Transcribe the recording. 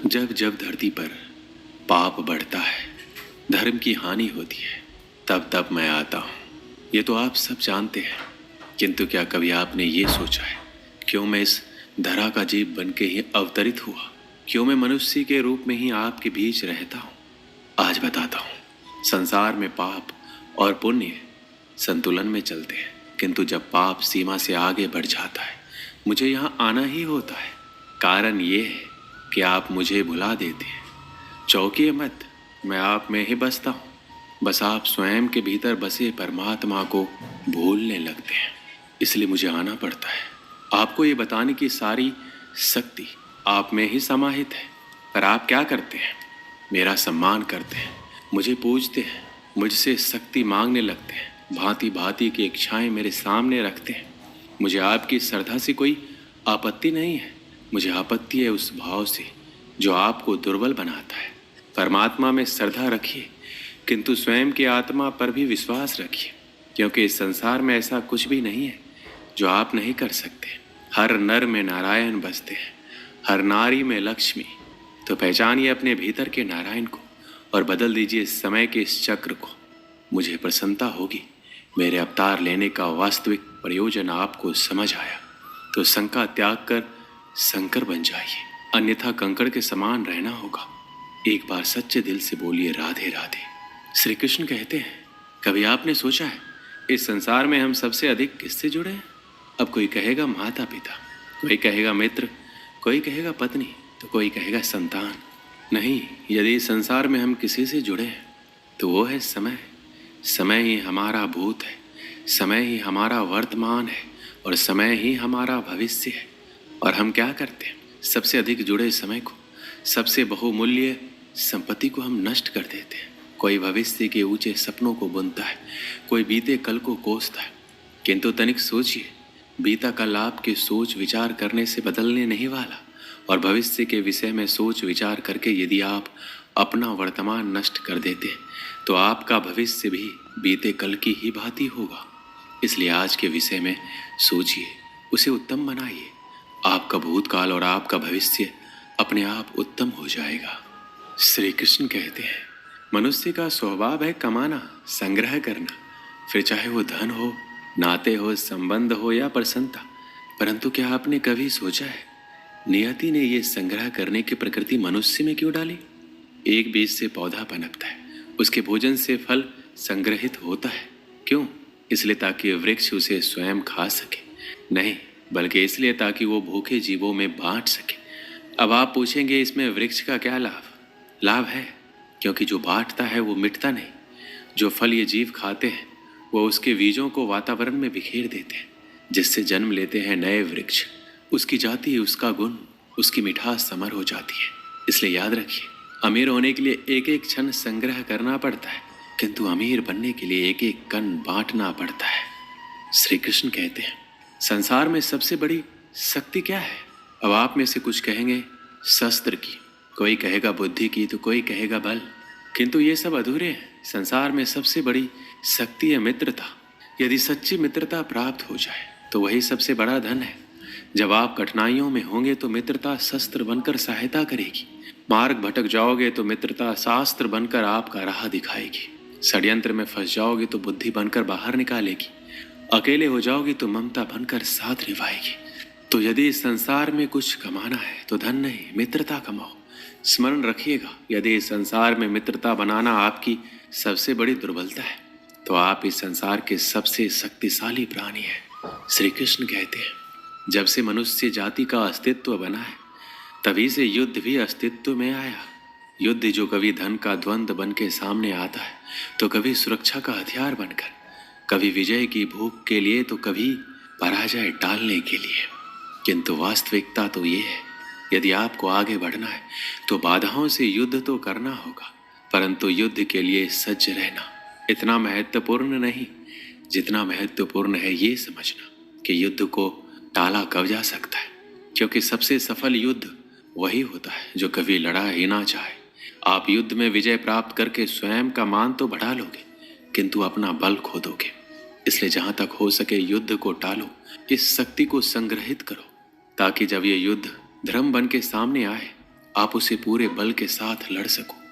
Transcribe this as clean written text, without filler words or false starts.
जब जब धरती पर पाप बढ़ता है, धर्म की हानि होती है, तब तब मैं आता हूँ। ये तो आप सब जानते हैं, किंतु क्या कभी आपने ये सोचा है क्यों मैं इस धरा का जीव बन के ही अवतरित हुआ? क्यों मैं मनुष्य के रूप में ही आपके बीच रहता हूँ? आज बताता हूँ। संसार में पाप और पुण्य संतुलन में चलते हैं, किंतु जब पाप सीमा से आगे बढ़ जाता है, मुझे यहाँ आना ही होता है। कारण ये है कि आप मुझे भुला देते हैं। चौंकिए मत, मैं आप में ही बसता हूँ। बस आप स्वयं के भीतर बसे परमात्मा को भूलने लगते हैं, इसलिए मुझे आना पड़ता है। आपको ये बताने की सारी शक्ति आप में ही समाहित है, पर आप क्या करते हैं? मेरा सम्मान करते हैं, मुझे पूजते हैं, मुझसे शक्ति मांगने लगते हैं, भांति भांति की इच्छाएं मेरे सामने रखते हैं। मुझे आपकी श्रद्धा से कोई आपत्ति नहीं है, मुझे आपत्ति है उस भाव से जो आपको दुर्बल बनाता है। परमात्मा में श्रद्धा रखिए, किंतु स्वयं की आत्मा पर भी विश्वास रखिए, क्योंकि इस संसार में ऐसा कुछ भी नहीं है जो आप नहीं कर सकते। हर नर में नारायण बसते हैं, हर नारी में लक्ष्मी। तो पहचानिए अपने भीतर के नारायण को और बदल दीजिए समय के इस चक्र को। मुझे प्रसन्नता होगी मेरे अवतार लेने का वास्तविक प्रयोजन आपको समझ आया तो शंका त्याग कर शंकर बन जाइए, अन्यथा कंकड़ के समान रहना होगा। एक बार सच्चे दिल से बोलिए राधे राधे। श्री कृष्ण कहते हैं, कभी आपने सोचा है इस संसार में हम सबसे अधिक किससे जुड़े हैं? अब कोई कहेगा माता पिता, कोई कहेगा मित्र, कोई कहेगा पत्नी, तो कोई कहेगा संतान। नहीं, यदि इस संसार में हम किसी से जुड़े हैं तो वो है समय। समय ही हमारा भूत है, समय ही हमारा वर्तमान है और समय ही हमारा भविष्य है। और हम क्या करते हैं? सबसे अधिक जुड़े समय को, सबसे बहुमूल्य संपत्ति को हम नष्ट कर देते हैं। कोई भविष्य के ऊंचे सपनों को बुनता है, कोई बीते कल को कोसता है, किंतु तनिक सोचिए, बीता कल आपके सोच विचार करने से बदलने नहीं वाला, और भविष्य के विषय में सोच विचार करके यदि आप अपना वर्तमान नष्ट कर देते तो आपका भविष्य भी बीते कल की ही भांति होगा। इसलिए आज के विषय में सोचिए, उसे उत्तम बनाइए। आपका भूतकाल और आपका भविष्य अपने आप उत्तम हो जाएगा। श्री कृष्ण कहते हैं, मनुष्य का स्वभाव है कमाना, संग्रह करना, फिर चाहे वो धन हो, नाते हो, संबंध हो या प्रसन्नता। परंतु क्या आपने कभी सोचा है नियति ने ये संग्रह करने की प्रकृति मनुष्य में क्यों डाली? एक बीज से पौधा पनपता है, उसके भोजन से फल संग्रहित होता है। क्यों? इसलिए ताकि वृक्ष उसे स्वयं खा सके? नहीं, बल्कि इसलिए ताकि वो भूखे जीवों में बांट सके। अब आप पूछेंगे इसमें वृक्ष का क्या लाभ? लाभ है, क्योंकि जो बांटता है वो मिटता नहीं। जो फल ये जीव खाते हैं वो उसके बीजों को वातावरण में बिखेर देते हैं, जिससे जन्म लेते हैं नए वृक्ष। उसकी जाति, उसका गुण, उसकी मिठास समर हो जाती है। इसलिए याद रखिए, अमीर होने के लिए एक एक क्षण संग्रह करना पड़ता है, किंतु अमीर बनने के लिए एक एक कण बांटना पड़ता है। श्री कृष्ण कहते हैं, संसार में सबसे बड़ी शक्ति क्या है? अब आप में से कुछ कहेंगे शस्त्र की, कोई कहेगा बुद्धि की, तो कोई कहेगा बल, किंतु ये सब अधूरे हैं। संसार में सबसे बड़ी शक्ति है मित्रता। यदि सच्ची मित्रता प्राप्त हो जाए तो वही सबसे बड़ा धन है। जब आप कठिनाइयों में होंगे तो मित्रता शस्त्र बनकर सहायता करेगी। मार्ग भटक जाओगे तो मित्रता शास्त्र बनकर आपका राह दिखाएगी। षड्यंत्र में फंस जाओगे तो बुद्धि बनकर बाहर निकालेगी। अकेले हो जाओगे तो ममता बनकर साथ निभाएगी। तो यदि इस संसार में कुछ कमाना है तो धन नहीं, मित्रता कमाओ। स्मरण रखिएगा, यदि इस संसार में मित्रता बनाना आपकी सबसे बड़ी दुर्बलता है तो आप इस संसार के सबसे शक्तिशाली प्राणी हैं। श्री कृष्ण कहते हैं, जब से मनुष्य जाति का अस्तित्व बना है तभी से युद्ध भी अस्तित्व में आया। युद्ध जो कभी धन का द्वंद्व बन के सामने आता है तो कभी सुरक्षा का हथियार बनकर, कभी विजय की भूख के लिए तो कभी पराजय टालने के लिए। किंतु वास्तविकता तो ये है, यदि आपको आगे बढ़ना है तो बाधाओं से युद्ध तो करना होगा, परंतु युद्ध के लिए सज्ज रहना इतना महत्वपूर्ण नहीं जितना महत्वपूर्ण है ये समझना कि युद्ध को टाला कब जा सकता है। क्योंकि सबसे सफल युद्ध वही होता है जो कभी लड़ा ही ना चाहे। आप युद्ध में विजय प्राप्त करके स्वयं का मान तो बढ़ा लोगे, किंतु अपना बल खो दोगे। इसलिए जहां तक हो सके युद्ध को टालो, इस शक्ति को संग्रहित करो, ताकि जब ये युद्ध धर्म बन के सामने आए आप उसे पूरे बल के साथ लड़ सको।